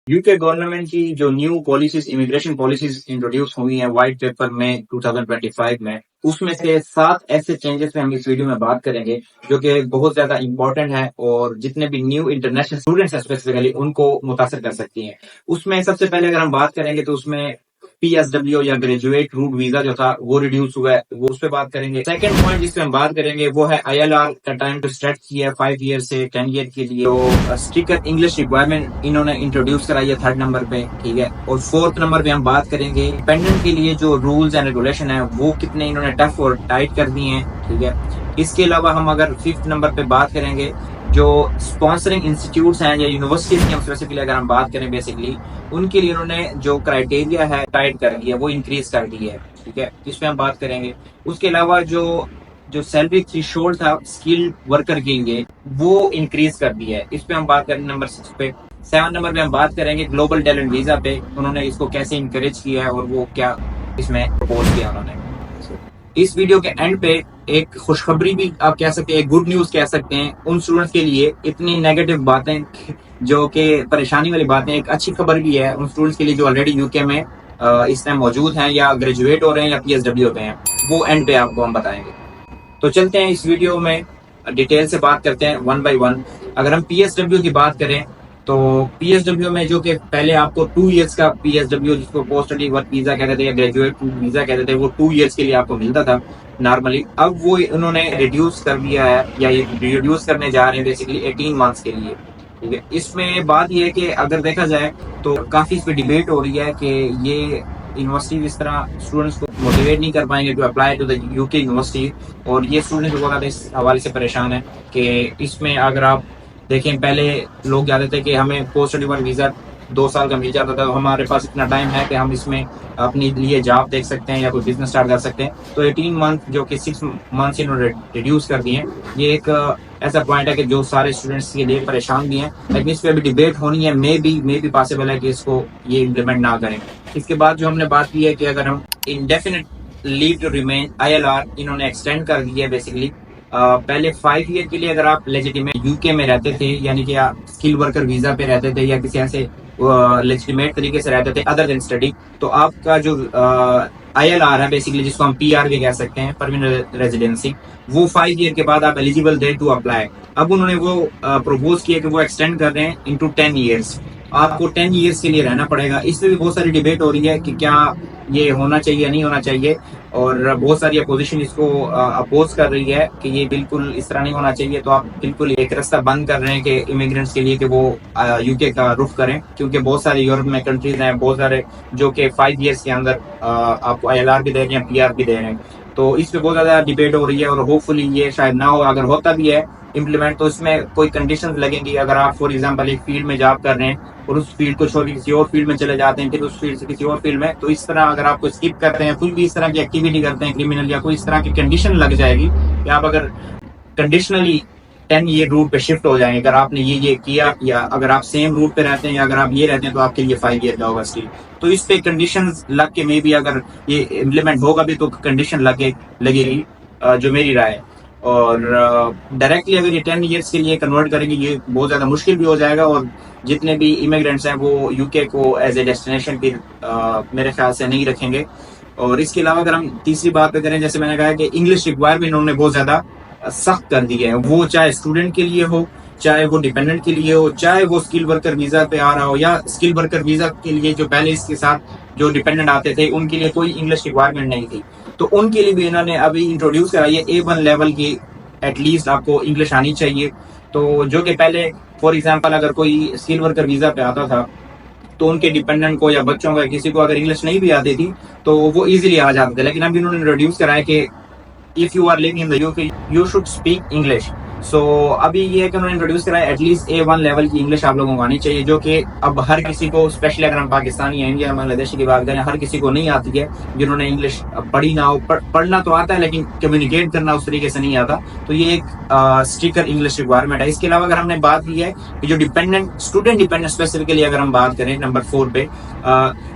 UK government की जो new policies immigration policies introduce हुई हैं व्हाइट पेपर में 2025 में, उसमें से 7 ऐसे चेंजेस पे हम इस वीडियो में बात करेंगे जो कि बहुत ज्यादा इंपॉर्टेंट है और जितने भी न्यू इंटरनेशनल स्टूडेंट्स हैं स्पेसिफिकली उनको मुतासर कर सकती हैं। उसमें सबसे पहले अगर हम बात करेंगे तो उसमें PSW या ग्रेजुएट रूट वीजा जो था वो रिड्यूस हुआ है, वो उस पर बात करेंगे। सेकंड पॉइंट जिस पे हम बात करेंगे वो है ILR का टाइम टू स्टार्ट किया है 5 ईयर से 10 ईयर के लिए। तो स्ट्रिक्टर इंग्लिश रिक्वायरमेंट इन्होंने इंट्रोड्यूस कराई है 3rd नंबर पे, ठीक है। और 4th नंबर पे हम बात करेंगे डिपेंडेंट के लिए जो रूल्स एंड रेगुलेशन है वो कितने इन्होंने टफ और टाइट कर दिए हैं, ठीक है। इसके अलावा हम अगर 5th नंबर पे बात करेंगे जो स्पॉन्सरिंग इंस्टीट्यूट्स हैं या यूनिवर्सिटीज की हम स्पेसिफिकली अगर हम बात करें बेसिकली उनके लिए उन्होंने जो क्राइटेरिया है टाइट कर दिया, वो इंक्रीज कर दी है, ठीक है। इस पे हम बात करेंगे। उसके अलावा जो जो सैलरी थ्रेशोल्ड था स्किल वर्कर के लिए वो इंक्रीज कर दिया है, इस पे हम बात करेंगे नंबर 6 पे। 7 नंबर पे हम बात करेंगे ग्लोबल टैलेंट वीजा पे, उन्होंने इसको कैसे इंकरेज किया है और वो क्या इसमें प्रपोज किया उन्होंने। इस वीडियो के एंड पे एक खुशखबरी भी आप कह सकते हैं, एक गुड न्यूज कह सकते हैं उन स्टूडेंट्स के लिए। इतनी नेगेटिव बातें जो कि परेशानी वाली बातें, एक अच्छी खबर भी है उन स्टूडेंट्स के लिए जो ऑलरेडी यूके में इस टाइम मौजूद हैं या ग्रेजुएट हो रहे हैं या PSW पे हैं, वो एंड पे आपको हम बताएंगे। तो चलते हैं इस वीडियो में डिटेल से बात करते हैं 1 बाय 1। अगर हम PSW की बात करें तो PSW में जो कि पहले आपको 2 इयर्स का PSW जिसको पोस्ट स्टडी वर्क वीजा कहते थे या ग्रेजुएट वीजा कहते थे, वो 2 इयर्स के लिए आपको मिलता था नॉर्मली। अब वो उन्होंने रिड्यूस कर दिया है या ये रिड्यूस करने जा रहे हैं बेसिकली 18 मंथ्स के लिए, ठीक है। इसमें बात ये है कि अगर देखा जाए तो काफी इस पे डिबेट हो रही है कि ये यूनिवर्सिटी इस तरह स्टूडेंट्स को मोटिवेट नहीं कर पाएंगे to apply to the UK university, और ये स्टूडेंट्स बहुत ज्यादा इस हवाले से परेशान है कि इसमें अगर आप देखें पहले लोग कहते थे कि हमें पोस्ट स्टडी वर्क वीजा 2 साल का मिल जाता था, हमारे पास इतना टाइम है कि हम इसमें अपने लिए जॉब देख सकते हैं या कोई बिजनेस स्टार्ट कर सकते हैं। तो 18 मंथ जो कि 6 मंथ इन्होंने रिड्यूस कर दिए हैं, ये एक ऐसा पॉइंट है कि जो सारे स्टूडेंट्स के लिए परेशान भी हैं, लेकिन इस पर अभी डिबेट होनी है। मे बी पॉसिबल है कि इसको ये इम्प्लीमेंट ना करें। इसके बाद जो हमने बात की है कि अगर हम indefinite leave to remain ILR इन्होंने एक्सटेंड कर दिया है बेसिकली। पहले 5 ईयर के लिए अगर आप लेजिटिमेट यूके में रहते थे यानी कि आप स्किल वर्कर वीजा पे रहते थे या किसी ऐसे लेजिटिमेट तरीके से रहते थे अदर देन स्टडी, तो आपका जो ILR है बेसिकली जिसको हम PR भी कह सकते हैं, परमानेंट रेजिडेंसी, वो 5 ईयर के बाद आप एलिजिबल थे टू अप्लाई। अब उन्होंने वो प्रपोज किया कि वो एक्सटेंड कर रहे हैं इनटू 10 ईयर्स। आपको 10 ईयर्स के लिए रहना पड़ेगा। इसमें भी बहुत सारी डिबेट हो रही है कि क्या ये होना चाहिए या नहीं होना चाहिए, और बहुत सारी अपोजिशन इसको अपोज कर रही है कि ये बिल्कुल इस तरह नहीं होना चाहिए। तो आप बिल्कुल एक रास्ता बंद कर रहे हैं कि इमिग्रेंट्स के लिए कि वो यूके का रुख करें, क्योंकि बहुत सारे यूरोप में कंट्रीज हैं बहुत सारे जो कि 5 ईयर्स के अंदर आपको ILR भी दे रहे हैं PR भी दे रहे हैं। तो इस पे बहुत ज्यादा डिबेट हो रही है और होपफुली ये शायद ना हो। अगर होता भी है इम्प्लीमेंट तो इसमें कोई कंडीशंस लगेंगी। अगर आप फॉर एग्जांपल एक फील्ड में जॉब कर रहे हैं और उस फील्ड को छोड़ किसी और फील्ड में चले जाते हैं, फिर उस फील्ड से किसी और फील्ड में, तो इस तरह अगर आपको स्किप करते हैं, कोई भी इस तरह की एक्टिविटी करते हैं क्रिमिनल या कोई इस तरह की कंडीशन लग जाएगी कि आप अगर कंडीशनली 10 ईयर रूट पे शिफ्ट हो जाएंगे, अगर आपने ये किया या अगर आप सेम रूट पे रहते हैं या अगर आप ये रहते हैं तो आपके लिए 5 ईयर का होगा स्टिल। तो इस पे कंडीशंस लग के मे बी अगर ये इम्प्लीमेंट होगा भी तो कंडीशन लगेगी, जो मेरी राय है। और डायरेक्टली अगर ये 10 ईयर्स के लिए कन्वर्ट करेंगे ये बहुत ज्यादा मुश्किल भी हो जाएगा, और जितने भी इमिग्रेंट्स हैं वो यूके को एज ए डेस्टिनेशन फिर मेरे ख्याल से नहीं रखेंगे। और इसके अलावा अगर हम तीसरी बात पे करें, जैसे मैंने कहा कि इंग्लिश रिक्वायरमेंट उन्होंने बहुत ज्यादा सख्त कर दी है, वो चाहे स्टूडेंट के लिए हो, चाहे वो डिपेंडेंट के लिए हो, चाहे वो स्किल वर्कर वीजा पे आ रहा हो, या स्किल वर्कर वीजा के लिए जो पहले इसके साथ जो डिपेंडेंट आते थे उनके लिए कोई इंग्लिश रिक्वायरमेंट नहीं थी, तो उनके लिए भी इन्होंने अभी इंट्रोड्यूस कराई है A1 लेवल की एटलीस्ट आपको इंग्लिश आनी चाहिए। तो जो कि पहले फॉर एग्जांपल अगर कोई स्किल वर्कर वीजा पे आता था तो उनके डिपेंडेंट को या बच्चों को या किसी को अगर इंग्लिश नहीं भी आती थी तो वो इजीली आ जाते थे, लेकिन अभी इन्होंने इंट्रोड्यूस कराया कि if you are living in the UK you should speak English. So अभी ये है कि उन्होंने इंट्रोड्यूस कराया एटलीस्ट A1 लेवल की इंग्लिश आप लोगों को आनी चाहिए, जो कि अब हर किसी को, स्पेशली अगर हम पाकिस्तानी या इंडिया बांग्लादेशी की बात करें, हर किसी को नहीं आती है जिन्होंने इंग्लिश पढ़ी ना हो। पढ़ना तो आता है लेकिन कम्युनिकेट करना उस तरीके से नहीं आता, तो ये एक स्ट्रिक्टर इंग्लिश रिक्वायरमेंट है। इसके अलावा अगर हमने बात की है कि जो डिपेंडेंट स्टूडेंट डिपेंडेंट स्पेसिफिकली अगर हम बात करें नंबर 4 पे,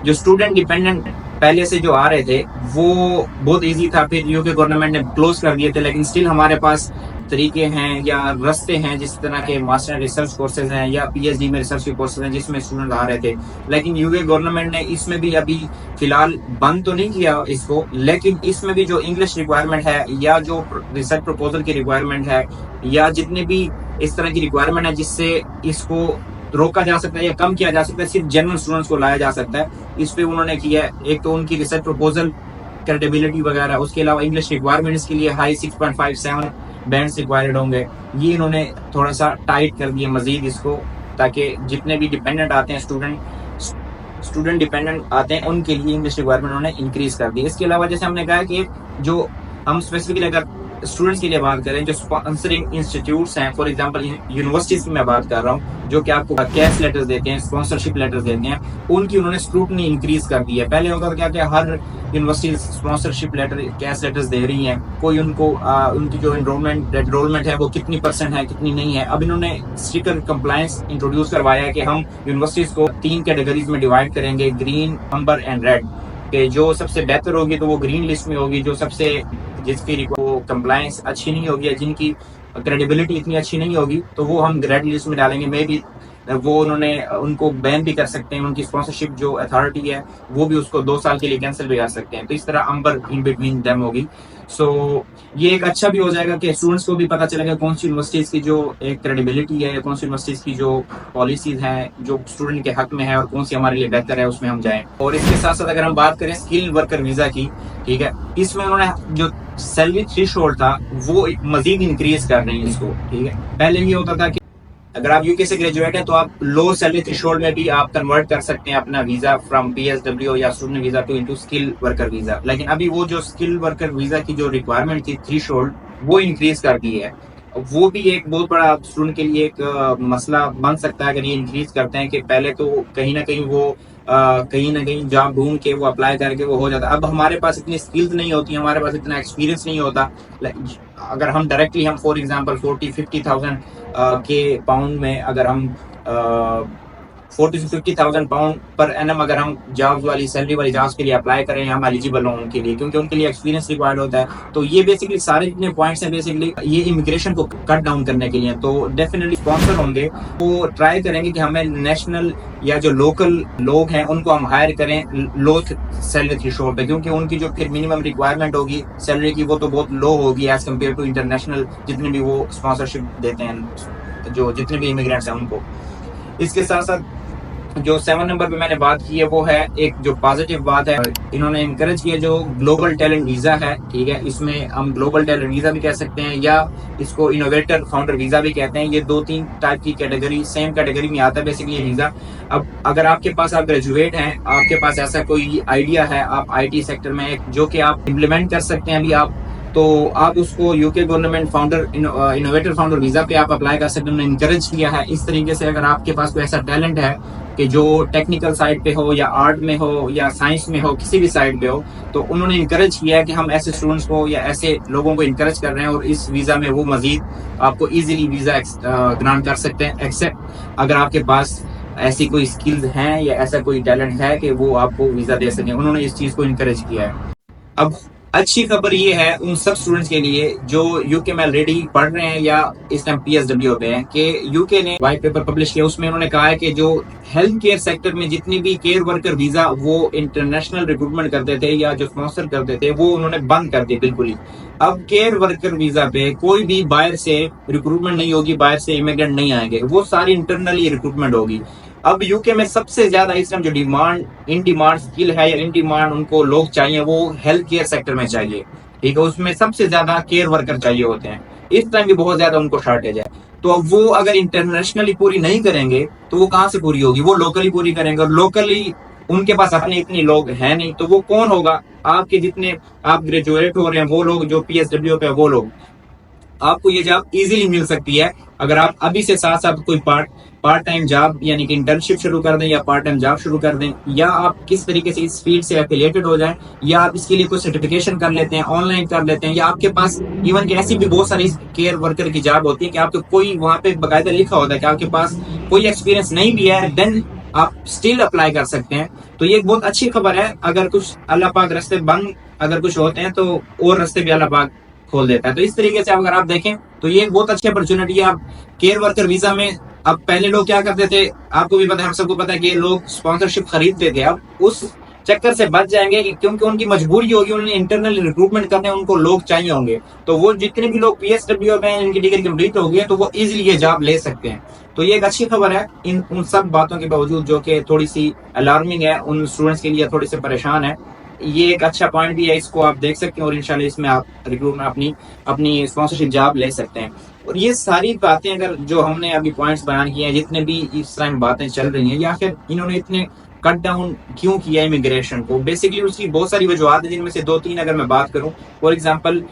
जो स्टूडेंट डिपेंडेंट पहले से जो आ रहे थे वो बहुत इजी था, फिर यूके गवर्नमेंट ने क्लोज कर दिए थे, लेकिन स्टिल हमारे पास तरीके हैं या रास्ते हैं, जिस तरह के मास्टर रिसर्च कोर्सेज हैं या पीएचडी में रिसर्च के कोर्सेज हैं जिसमें स्टूडेंट आ रहे थे। लेकिन यूके गवर्नमेंट ने इसमें भी अभी फिलहाल बंद तो नहीं किया इसको, लेकिन इसमें भी जो इंग्लिश रिक्वायरमेंट है या जो रिसर्च प्रपोजल की रिक्वायरमेंट है या जितने भी इस तरह की रिक्वायरमेंट है जिससे इसको रोका जा सकता है या कम किया जा सकता है, सिर्फ जनरल स्टूडेंट्स को लाया जा सकता है, इस पे उन्होंने किया है। एक तो उनकी रिसर्च प्रपोजल क्रेडिबिलिटी वगैरह, उसके अलावा इंग्लिश रिक्वायरमेंट्स के लिए हाई 6.57 बैंड्स रिक्वायर्ड होंगे, ये इन्होंने थोड़ा सा टाइट कर दिया मजीद इसको, ताकि जितने भी डिपेंडेंट आते हैं स्टूडेंट डिपेंडेंट आते हैं उनके लिए इंग्लिश रिक्वायरमेंट उन्होंने इंक्रीज कर दी। इसके अलावा जैसे हमने कहा कि जो हम स्पेसिफिकली अगर स्टूडेंट्स के लिए बात करें, जो स्पॉन्सरिंग इंस्टीट्यूट्स हैं, फॉर एग्जांपल यूनिवर्सिटीज की मैं बात कर रहा हूँ जो कि आपको कैश लेटर्स देते हैं, स्पॉन्सरशिप लेटर्स देते हैं, उनकी उन्होंने स्क्रूटनी इंक्रीज कर दी है। पहले होता था क्या कि हर university sponsorship letter, cash letters दे रही हैं, कोई उनको उनकी जो एनरोलमेंट है वो कितनी % है कितनी नहीं है। अब इन्होंने स्ट्रिक्टर कंप्लायंस इंट्रोड्यूस करवाया है कि हम यूनिवर्सिटीज को 3 कैटेगरीज में डिवाइड करेंगे, ग्रीन, अम्बर एंड रेड, कि जो सबसे बेहतर होगी तो वो ग्रीन लिस्ट में होगी, जो सबसे जिसकी कंप्लायंस अच्छी नहीं होगी या जिनकी क्रेडिबिलिटी इतनी अच्छी नहीं होगी तो वो हम रेड लिस्ट में डालेंगे। मे भी वो उन्होंने उनको बैन भी कर सकते हैं, उनकी स्पॉन्सरशिप जो अथॉरिटी है वो भी उसको 2 साल के लिए कैंसिल भी कर सकते हैं। तो इस तरह अंबर इन बिटवीन देम होगी। सो ये एक अच्छा भी हो जाएगा कि स्टूडेंट्स को भी पता चलेगा कौन सी यूनिवर्सिटीज की जो एक क्रेडिबिलिटी है या कौन सी यूनिवर्सिटीज की जो पॉलिसीज हैं जो स्टूडेंट के हक में है और कौन सी हमारे लिए बेहतर है, उसमें हम जाएं। और इसके साथ साथ अगर हम बात करें स्किल वर्कर वीजा की, ठीक है, इसमें उन्होंने जो सैलरी थ्रेशोल्ड था वो मजीद इंक्रीज कर रहे हैं इसको, ठीक है। पहले ये होता था कि अगर आप यूके से ग्रेजुएट हैं तो आप लो सैलरी थ्रेशोल्ड में भी आप कन्वर्ट कर सकते हैं अपना वीजा फ्रॉम पीएसडब्ल्यू या student visa to into skill worker visa. लेकिन अभी वो जो स्किल वर्कर वीजा की जो रिक्वायरमेंट थी थ्रेशोल्ड वो इंक्रीज कर दी है। वो भी एक बहुत बड़ा स्टूडेंट के लिए एक मसला बन सकता है अगर ये इंक्रीज करते हैं कि पहले तो कहीं ना कहीं जॉब ढूंढ के वो अप्लाई करके वो हो जाता। अब हमारे पास इतनी स्किल्स नहीं होती, हमारे पास इतना एक्सपीरियंस नहीं होता। अगर हम डायरेक्टली हम फॉर एग्जांपल 40-50,000 के पाउंड में अगर हम 40 से 50,000 पाउंड पर एनम अगर हम जॉब्स वाली सैलरी वाली जॉब्स के लिए अप्लाई करें, हम एलिजिबल हों उनके लिए, क्योंकि उनके लिए एक्सपीरियंस रिक्वायर्ड होता है। तो ये बेसिकली सारे जितने पॉइंट्स हैं बेसिकली ये इमिग्रेशन को कट डाउन करने के लिए। तो डेफिनेटली स्पॉन्सर होंगे वो ट्राई करेंगे कि हमें नेशनल या जो लोकल लोग हैं उनको हम हायर करें लो सैलरी थ्रेशोल्ड पे, क्योंकि उनकी जो फिर मिनिमम रिक्वायरमेंट होगी सैलरी की वो तो बहुत लो होगी एज कम्पेयर टू इंटरनेशनल जितने भी वो स्पॉन्सरशिप देते हैं जो जितने भी इमिग्रेंट्स हैं उनको। इसके साथ साथ जो 7 नंबर पे मैंने बात की है वो है एक जो पॉजिटिव बात है, इन्होंने इनकरेज किया जो ग्लोबल टैलेंट वीजा है, ठीक है। इसमें हम ग्लोबल टैलेंट वीजा भी कह सकते हैं या इसको इनोवेटर फाउंडर वीजा भी कहते हैं। ये 2-3 टाइप की कैटेगरी सेम कैटेगरी में आता है बेसिकली वीजा। अब अगर आपके पास आप ग्रेजुएट हैं, आपके पास ऐसा कोई आइडिया है, आप आईटी सेक्टर में जो कि आप इम्प्लीमेंट कर सकते हैं अभी आप, तो आप उसको UK government founder innovator founder visa पे आप अप्लाई कर सकते हैं। उन्होंने इनकरेज किया है इस तरीके से। अगर आपके पास कोई ऐसा टैलेंट है कि जो टेक्निकल साइड पे हो या आर्ट में हो या साइंस में हो, किसी भी साइड पे हो, तो उन्होंने इनकरेज किया है कि हम ऐसे स्टूडेंट्स को या ऐसे लोगों को इनकरेज कर रहे हैं और इस वीजा में वो मजीद आपको इजीली वीजा ग्रांट कर सकते हैं, एक्सेप्ट अगर आपके पास ऐसी कोई स्किल्स हैं या ऐसा कोई टैलेंट है कि वो आपको वीजा दे सके। उन्होंने इस चीज को इनकरेज किया है। अब अच्छी खबर ये है उन सब स्टूडेंट्स के लिए जो यूके में ऑलरेडी पढ़ रहे हैं या इस टाइम पीएसडब्ल्यू पे हैं, कि यूके ने व्हाइट पेपर पब्लिश किया, उसमें उन्होंने कहा है कि जो हेल्थ केयर सेक्टर में जितनी भी केयर वर्कर वीजा वो इंटरनेशनल रिक्रूटमेंट करते थे या जो स्पॉन्सर करते थे वो उन्होंने बंद कर दिए बिल्कुल ही। अब केयर वर्कर वीजा पे कोई भी बाहर से रिक्रूटमेंट नहीं होगी, बाहर से इमिग्रेंट नहीं आएंगे, वो सारी इंटरनली रिक्रूटमेंट होगी। अब यूके में सबसे ज्यादा इस टाइम जो इन डिमांड स्किल है या इन डिमांड उनको लोग चाहिए वो हेल्थ केयर सेक्टर में चाहिए, ठीक है। उसमें सबसे ज्यादा केयर वर्कर चाहिए होते हैं, इस टाइम भी बहुत ज्यादा उनको शॉर्टेज है। तो अब वो अगर इंटरनेशनली पूरी नहीं करेंगे तो वो कहाँ से पूरी होगी, वो लोकली पूरी करेंगे, और लोकली उनके पास अपने इतने लोग हैं नहीं, तो वो कौन होगा, आपके जितने आप ग्रेजुएट हो रहे हैं वो लोग जो पीएसडब्ल्यू पे वो लोग, आपको ये जॉब इजीली मिल सकती है अगर आप अभी से साथ साथ कोई पार्ट टाइम जॉब यानी कि इंटर्नशिप शुरू कर दें या पार्ट टाइम जॉब शुरू कर दें, या आप किस तरीके से इस फील्ड से एफिलिएटेड हो जाएं, या आप इसके लिए कोई सर्टिफिकेशन कर लेते हैं, ऑनलाइन कर लेते हैं, या आपके पास इवन की ऐसी भी बहुत सारी केयर वर्कर की जॉब होती है कि आपको कोई वहां पे बकायदा लिखा होता है कि आपके पास कोई एक्सपीरियंस नहीं भी है, देन आप स्टिल अप्लाई कर सकते हैं। तो ये एक बहुत अच्छी खबर है। अगर कुछ अल्लाह पाक रास्ते बंद अगर कुछ होते हैं तो और रास्ते भी अल्लाह पाक खोल देता है। तो इस तरीके से अगर आप देखें तो ये एक बहुत अच्छी अपॉर्चुनिटी है। आप केयर वर्कर वीजा में, अब पहले लोग क्या करते थे, आपको भी पता है, हम सबको पता है कि लोग स्पॉन्सरशिप खरीदते थे। अब उस चक्कर से बच जाएंगे कि क्योंकि उनकी मजबूरी होगी, उन्हें इंटरनल रिक्रूटमेंट करने, उनको लोग चाहिए होंगे। तो वो जितने भी लोग PSW में इनकी डिग्री कंप्लीट हो गई है तो वो इजीली ये जॉब ले सकते हैं। तो ये एक अच्छी खबर है। इन उन सब बातों के बावजूद जो कि थोड़ी सी अलार्मिंग है उन स्टूडेंट्स के लिए, थोड़ी से परेशान है, ये एक अच्छा पॉइंट भी है, इसको आप देख सकते हैं और इंशाल्लाह इसमें आप रिक्रूट में अपनी अपनी स्पॉन्सरशिप जॉब ले सकते हैं। और ये सारी बातें अगर जो हमने अभी पॉइंट्स बयान किए हैं, जितने भी इस टाइम बातें चल रही हैं, या फिर इन्होंने इतने कट डाउन क्यों किया इमिग्रेशन को, बेसिकली उसकी बहुत सारी वजूहत है, जिनमें से 2-3 अगर मैं बात करूं। फॉर एग्जांपल,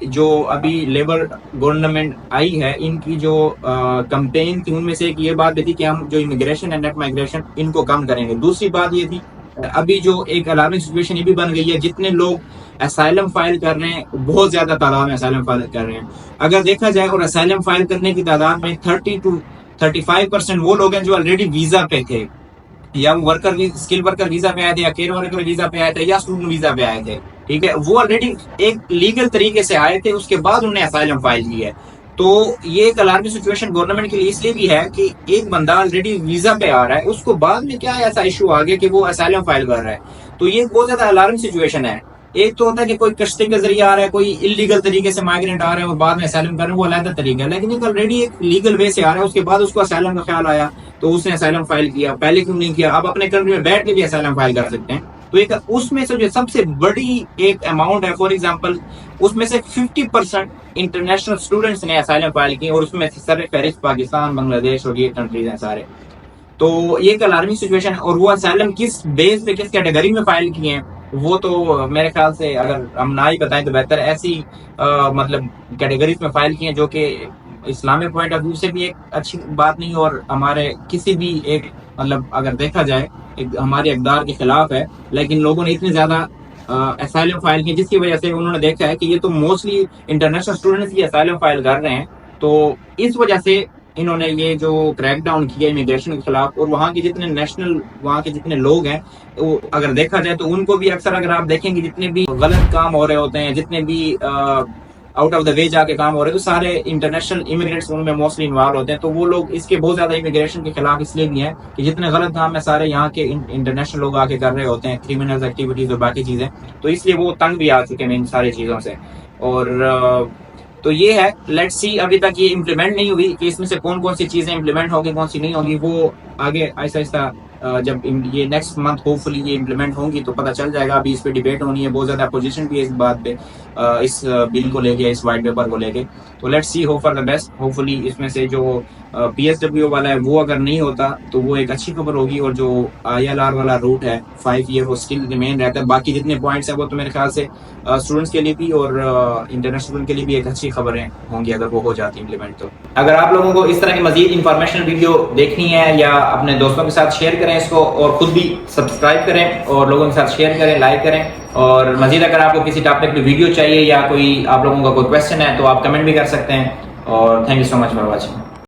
जो अभी लेबर गवर्नमेंट आई है, इनकी जो कंपेन थी, उनमें से एक ये बात भी थी कि हम जो इमिग्रेशन है, नेट माइग्रेशन, इनको कम करेंगे। दूसरी बात ये थी, अभी जो एक अलार्मिंग सिचुएशन ये भी बन गई है, जितने लोग असाइलम फाइल कर रहे हैं, बहुत ज्यादा तादाद में असाइलम फाइल कर रहे हैं। अगर देखा जाए, और असाइलम फाइल करने की तादाद में 30 to 35% वो लोग हैं जो ऑलरेडी वीजा पे थे, या वो वर्कर स्किल वर्कर वीजा पे आए थे, या केयर वर्कर वीजा पे आए थे, या स्टूडेंट वीजा पे आए थे। ठीक है, वो ऑलरेडी एक लीगल तरीके से आए थे, उसके बाद उन्होंने असाइलम फाइल की है। तो ये एक अलार्मिंग सिचुएशन गवर्नमेंट के लिए इसलिए भी है कि एक बंदा ऑलरेडी वीजा पे आ रहा है, उसको बाद में क्या ऐसा इशू आ गया कि वो असाइलम फाइल कर रहा है। तो ये बहुत ज्यादा अलार्मिंग सिचुएशन है। एक तो होता है कि कोई कश्ती के जरिए आ रहा है, कोई इलीगल तरीके से माइग्रेंट आ रहा है और बाद में असाइलम कर रहे हैं, वो अलग तरीका है। लेकिन एक ऑलरेडी एक लीगल वे से आ रहा है, उसके बाद उसको असाइलम का ख्याल आया तो उसने असाइलम फाइल किया। पहले क्यों नहीं किया? अब अपने कंट्री में बैठ के भी असाइलम फाइल कर सकते हैं। तो एक उसमें से जो सबसे बड़ी एक अमाउंट है, फॉर एग्जाम्पल, उसमें से 50% इंटरनेशनल स्टूडेंट्स ने असाइलम फाइल की, और उसमें से सर फहरिस्त पाकिस्तान, बांग्लादेश और ये कंट्रीज हैं सारे। तो ये एक अलार्मिंग सिचुएशन है। और वो असाइलम किस बेस पे, किस कैटेगरी में फाइल किए हैं, वो तो मेरे ख्याल से अगर हम ना ही बताएं तो बेहतर। ऐसी मतलब कैटेगरीज में फाइल किए हैं जो कि इस्लामिक पॉइंट ऑफ व्यू से भी एक अच्छी बात नहीं, और हमारे किसी भी एक मतलब अगर देखा जाए एक हमारे इक़दार के खिलाफ है। लेकिन लोगों ने इतने ज्यादा असाइलम फाइल किए, जिसकी वजह से उन्होंने देखा है कि ये तो मोस्टली इंटरनेशनल स्टूडेंट्स ही असाइलम फाइल कर रहे हैं। तो इस वजह से इन्होंने ये जो क्रैकडाउन किया इमिग्रेशन के खिलाफ, और वहाँ के जितने नेशनल, वहाँ के जितने लोग हैं, वो अगर देखा जाए तो उनको भी अक्सर, अगर आप देखेंगे, जितने भी गलत काम हो रहे होते हैं, जितने भी आउट ऑफ द वे जाके काम हो रहे हैं, तो सारे इंटरनेशनल इमिग्रेंट्स उनमें मोस्टली इन्वॉल्व होते हैं। तो वो लोग इसके बहुत ज्यादा इमिग्रेशन के खिलाफ इसलिए भी हैं कि जितने गलत काम है सारे यहाँ के इंटरनेशनल लोग आके कर रहे होते हैं, क्रिमिनल एक्टिविटीज और बाकी चीजें। तो इसलिए वो तंग भी आ चुके हैं इन सारी चीजों से। और तो ये है, लेट्स सी, अभी तक ये इम्प्लीमेंट नहीं हुई कि इसमें से कौन कौन सी चीजें इम्प्लीमेंट होगी, कौन सी नहीं होगी। वो आगे आहिस्ता आहिस्ता जब ये नेक्स्ट मंथ होपफुली ये इम्प्लीमेंट होंगी तो पता चल जाएगा। अभी इस पे डिबेट होनी है, बहुत ज्यादा अपोजिशन भी है इस बात पे, इस बिल को लेके, इस वाइट पेपर को लेके। तो let's see, hope for the best. Hopefully इसमें से जो PSW वाला है वो अगर नहीं होता तो वो एक अच्छी खबर होगी, और जो ILR वाला रूट है 5 ईयर, वो स्टिल रिमेन रहता है। बाकी जितने पॉइंट्स है वो तो मेरे ख्याल से स्टूडेंट्स के लिए भी और इंटरनेशनल स्टूडेंट के लिए भी एक अच्छी खबरें होंगी अगर वो हो जाती इम्प्लीमेंट। तो अगर आप लोगों को इस तरह की मजीद इंफॉर्मेशनल वीडियो देखनी है, या अपने दोस्तों के साथ शेयर करें इसको, और खुद भी सब्सक्राइब करें और लोगों के साथ शेयर करें, लाइक करें। और मजीद अगर आपको किसी टॉपिक पे वीडियो चाहिए, या कोई आप लोगों का कोई क्वेश्चन है, तो आप कमेंट भी कर सकते हैं। और thank you so much for watching.